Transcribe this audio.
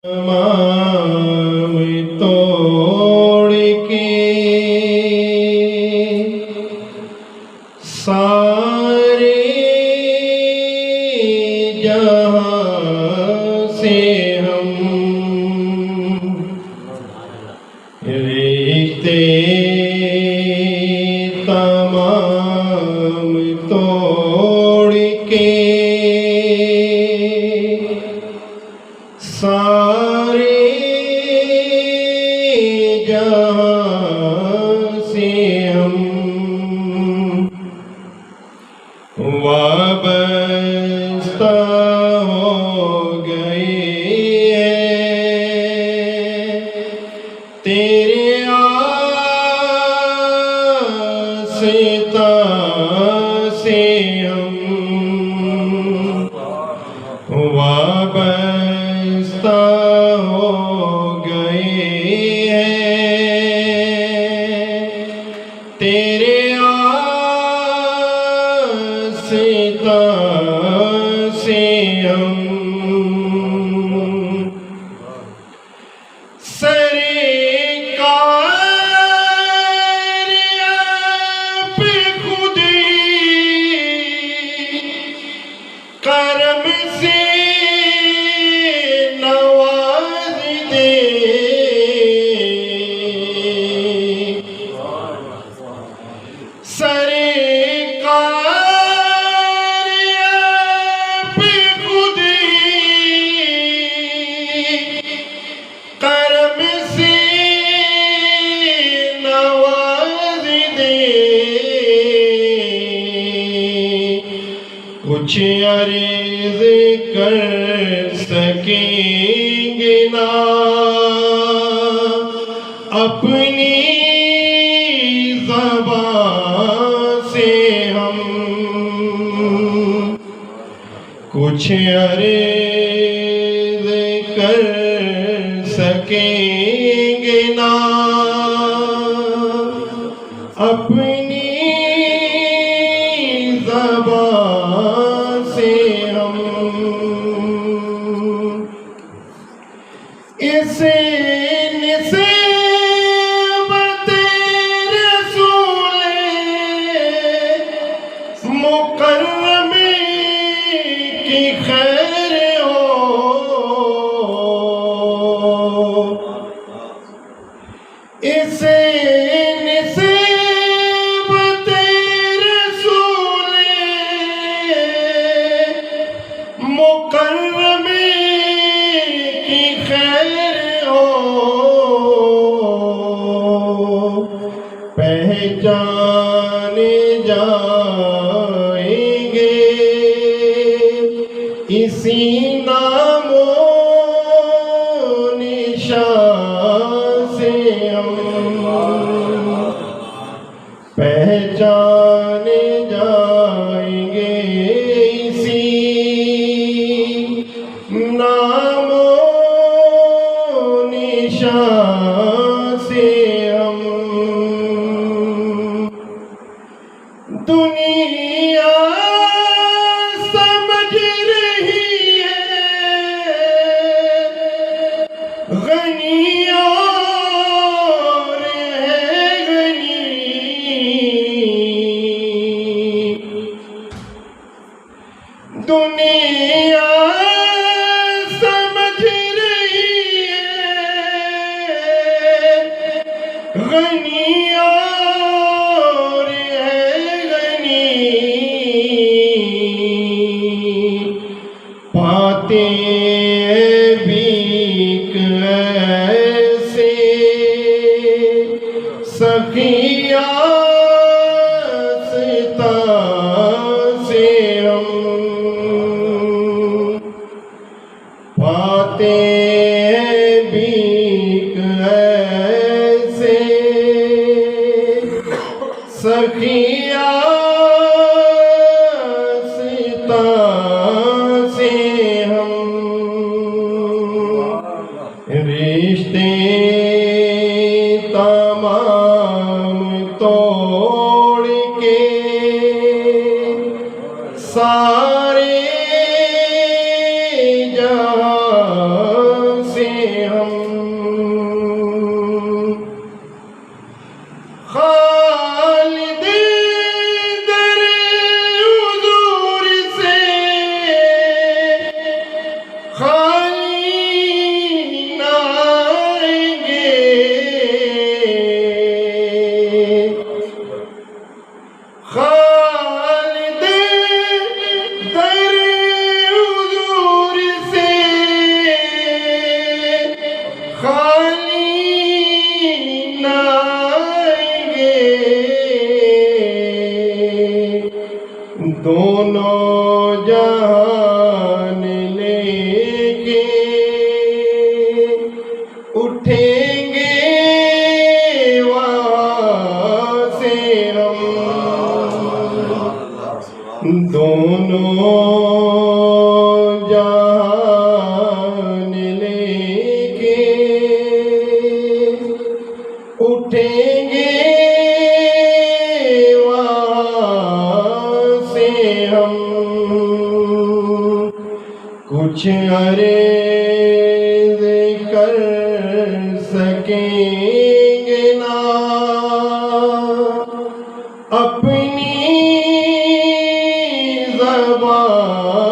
तमाम तोड़ के सारे जहां से हम रिश्ते तमाम तोड़ के सारे जहां से हम वाबस्ता हो गए हैं तेरे आस्था से हम वाबस्ता हो गए हैं तेरे आस्था से हम सरकार पे खुदी करम से नवाज दे सरकार पे खुदी करम से नवाज दे कुछ अर्ज़ कर सकेंगे ना अपनी ज़बान से हम कुछ अर्ज़ कर सकेंगे ना अपनी ज़बान से हम इसे निस्बत रसूल मुकर्रम की खैर हो इसे निस्बत रसूल मुकर्रम की खैर हो पहचाने जाएंगे इसी नामो निशान से हम पहचाने जाएंगे इसी नामो निशान से हम दुनिया समझ रही है गनी और है गनी दुनिया समझ रही है गनी और है गनी पाते भीख ऐसे सखिया से हम पाते भीख ऐसे सखिया से हम रिश्ते तमाम तोड़ के सारे जहां से उठेंगे वहाँ से हम दोनों जान लेके उठेंगे वहाँ से हम कुछ अर्ज़ कर सकेंगे ना अपनी ज़बान